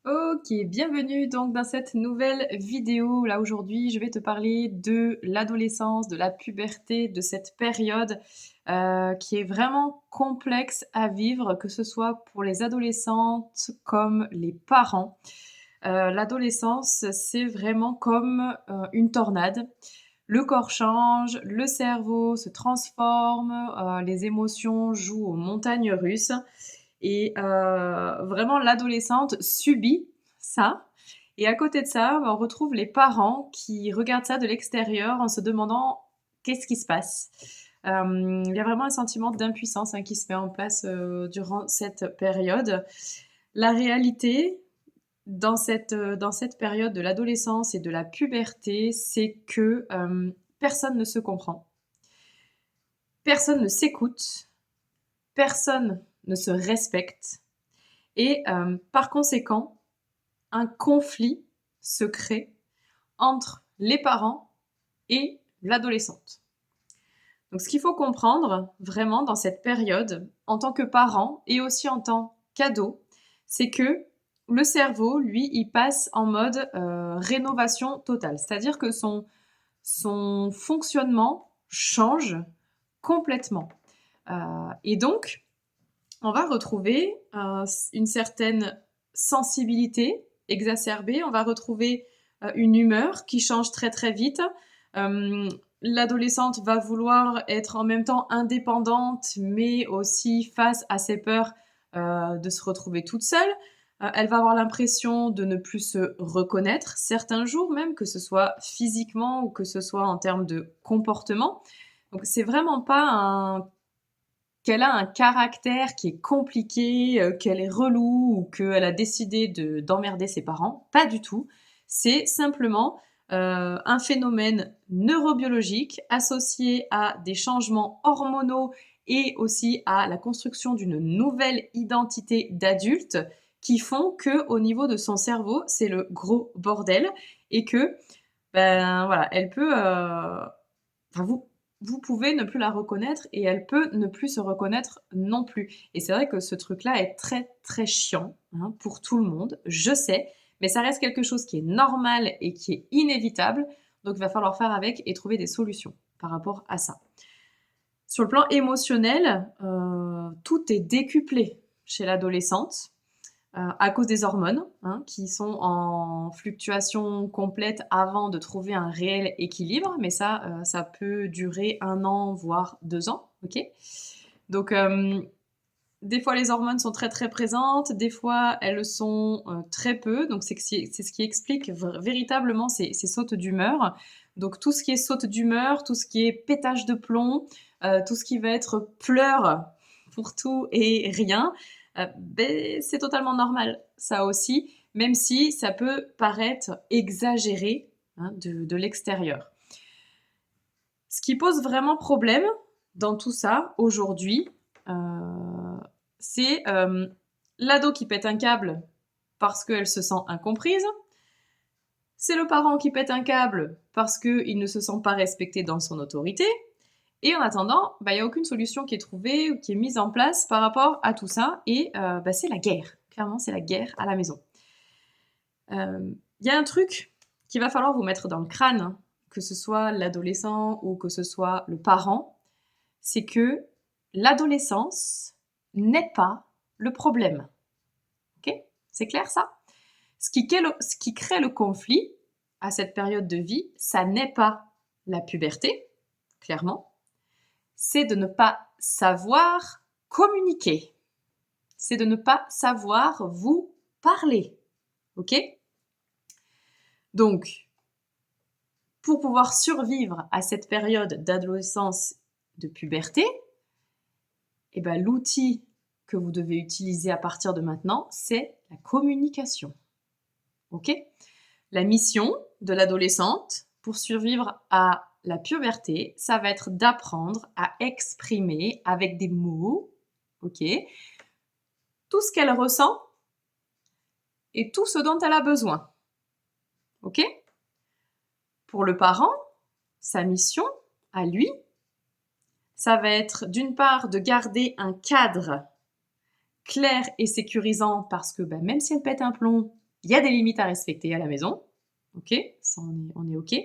Ok, bienvenue donc dans cette nouvelle vidéo. Là aujourd'hui, je vais te parler de l'adolescence, de la puberté, de cette période qui est vraiment complexe à vivre, que ce soit pour les adolescentes comme les parents. L'adolescence, c'est vraiment comme une tornade. Le corps change, le cerveau se transforme, les émotions jouent aux montagnes russes. Et vraiment, l'adolescente subit ça. Et à côté de ça, on retrouve les parents qui regardent ça de l'extérieur en se demandant qu'est-ce qui se passe. Il y a vraiment un sentiment d'impuissance qui se met en place durant cette période. La réalité dans cette période de l'adolescence et de la puberté, c'est que personne ne se comprend, personne ne s'écoute, personne ne se respecte. Et par conséquent, un conflit se crée entre les parents et l'adolescente. Donc ce qu'il faut comprendre vraiment dans cette période, en tant que parent et aussi en tant qu'ado, c'est que le cerveau, lui, il passe en mode rénovation totale. C'est-à-dire que son fonctionnement change complètement. Et donc, on va retrouver une certaine sensibilité exacerbée, on va retrouver une humeur qui change très très vite. Euh, L'adolescente va vouloir être en même temps indépendante, mais aussi face à ses peurs de se retrouver toute seule. Elle va avoir l'impression de ne plus se reconnaître certains jours même, que ce soit physiquement ou que ce soit en termes de comportement. Donc c'est vraiment pas qu'elle a un caractère qui est compliqué, qu'elle est relou ou qu'elle a décidé d'emmerder ses parents. Pas du tout. C'est simplement un phénomène neurobiologique associé à des changements hormonaux et aussi à la construction d'une nouvelle identité d'adulte qui font que au niveau de son cerveau, c'est le gros bordel et que ben voilà, elle peut enfin, vous pouvez ne plus la reconnaître et elle peut ne plus se reconnaître non plus. Et c'est vrai que ce truc-là est très très chiant pour tout le monde, je sais, mais ça reste quelque chose qui est normal et qui est inévitable. Donc il va falloir faire avec et trouver des solutions par rapport à ça. Sur le plan émotionnel, tout est décuplé chez l'adolescente à cause des hormones qui sont en fluctuation complète avant de trouver un réel équilibre, mais ça peut durer 1 an, voire 2 ans, ok. Donc, des fois, les hormones sont très très présentes, des fois, elles le sont très peu, donc c'est ce qui explique véritablement ces sautes d'humeur. Donc, tout ce qui est saute d'humeur, tout ce qui est pétage de plomb, tout ce qui va être pleurs pour tout et rien, ben, c'est totalement normal, ça aussi, même si ça peut paraître exagéré de l'extérieur. Ce qui pose vraiment problème dans tout ça aujourd'hui, c'est l'ado qui pète un câble parce qu'elle se sent incomprise, c'est le parent qui pète un câble parce qu'il ne se sent pas respecté dans son autorité, et en attendant, bah, il n'y a aucune solution qui est trouvée ou qui est mise en place par rapport à tout ça, et bah, c'est la guerre. Clairement, c'est la guerre à la maison. Il y a un truc qu'il va falloir vous mettre dans le crâne, que ce soit l'adolescent ou que ce soit le parent, c'est que l'adolescence n'est pas le problème. Ok? C'est clair ça? Ce qui crée le conflit à cette période de vie, ça n'est pas la puberté, clairement, c'est de ne pas savoir communiquer. C'est de ne pas savoir vous parler. Ok? Donc, pour pouvoir survivre à cette période d'adolescence, de puberté, eh ben, l'outil que vous devez utiliser à partir de maintenant, c'est la communication. Ok? La mission de l'adolescente pour survivre à la puberté, ça va être d'apprendre à exprimer avec des mots, ok, tout ce qu'elle ressent et tout ce dont elle a besoin. Ok? Pour le parent, sa mission, à lui, ça va être d'une part de garder un cadre clair et sécurisant parce que même si elle pète un plomb, Il y a des limites à respecter à la maison. OK, ça on est OK.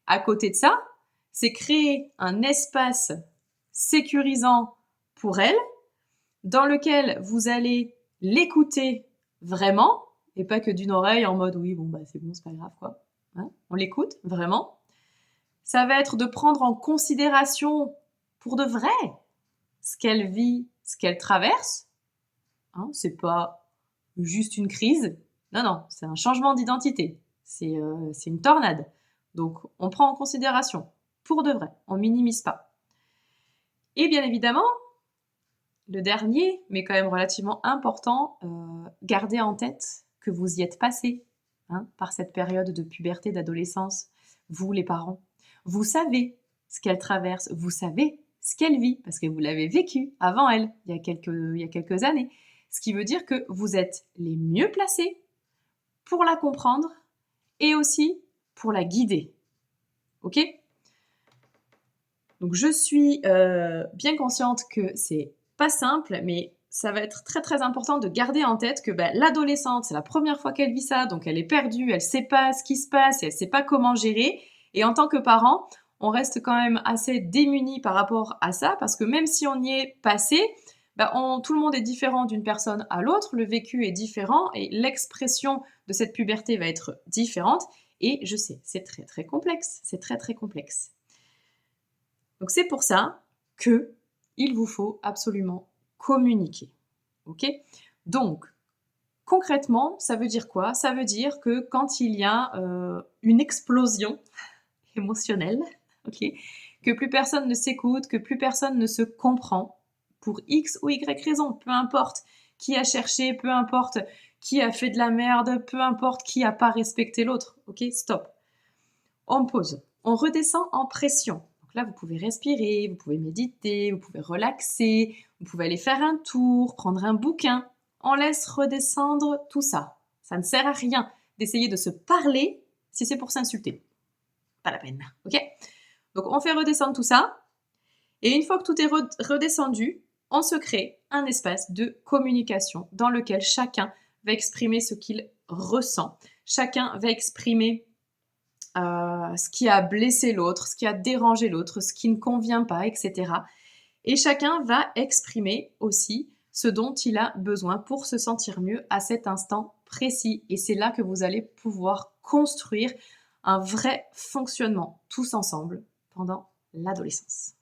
À côté de ça, c'est créer un espace sécurisant pour elle, dans lequel vous allez l'écouter vraiment, et pas que d'une oreille en mode oui, bon, bah c'est bon, c'est pas grave, quoi. Hein, on l'écoute vraiment. Ça va être de prendre en considération pour de vrai ce qu'elle vit, ce qu'elle traverse. Hein, c'est pas juste une crise. Non, non, c'est un changement d'identité. C'est une tornade. Donc, on prend en considération pour de vrai. On minimise pas. Et bien évidemment, le dernier, mais quand même relativement important, gardez en tête que vous y êtes passé par cette période de puberté, d'adolescence, vous les parents. Vous savez ce qu'elle traverse, vous savez ce qu'elle vit, parce que vous l'avez vécu avant elle, il y a quelques années. Ce qui veut dire que vous êtes les mieux placés pour la comprendre et aussi pour la guider. Ok ? Donc je suis bien consciente que c'est pas simple, mais ça va être très très important de garder en tête que l'adolescente, c'est la première fois qu'elle vit ça, donc elle est perdue, elle sait pas ce qui se passe, elle sait pas comment gérer. Et en tant que parent, on reste quand même assez démunis par rapport à ça, parce que même si on y est passé, tout le monde est différent d'une personne à l'autre, le vécu est différent et l'expression de cette puberté va être différente. Et je sais, c'est très très complexe, c'est très très complexe. Donc c'est pour ça que il vous faut absolument communiquer. Ok ? Donc concrètement, ça veut dire quoi ? Ça veut dire que quand il y a une explosion émotionnelle, ok, que plus personne ne s'écoute, que plus personne ne se comprend, pour X ou Y raison, peu importe qui a cherché, peu importe qui a fait de la merde, peu importe qui n'a pas respecté l'autre, ok, stop. On pose, on redescend en pression. Donc là, vous pouvez respirer, vous pouvez méditer, vous pouvez relaxer, vous pouvez aller faire un tour, prendre un bouquin. On laisse redescendre tout ça. Ça ne sert à rien d'essayer de se parler si c'est pour s'insulter. Pas la peine, ok ? Donc on fait redescendre tout ça. Et une fois que tout est redescendu, on se crée un espace de communication dans lequel chacun va exprimer ce qu'il ressent. Chacun va exprimer ce qui a blessé l'autre, ce qui a dérangé l'autre, ce qui ne convient pas, etc. Et chacun va exprimer aussi ce dont il a besoin pour se sentir mieux à cet instant précis. Et c'est là que vous allez pouvoir construire un vrai fonctionnement tous ensemble pendant l'adolescence.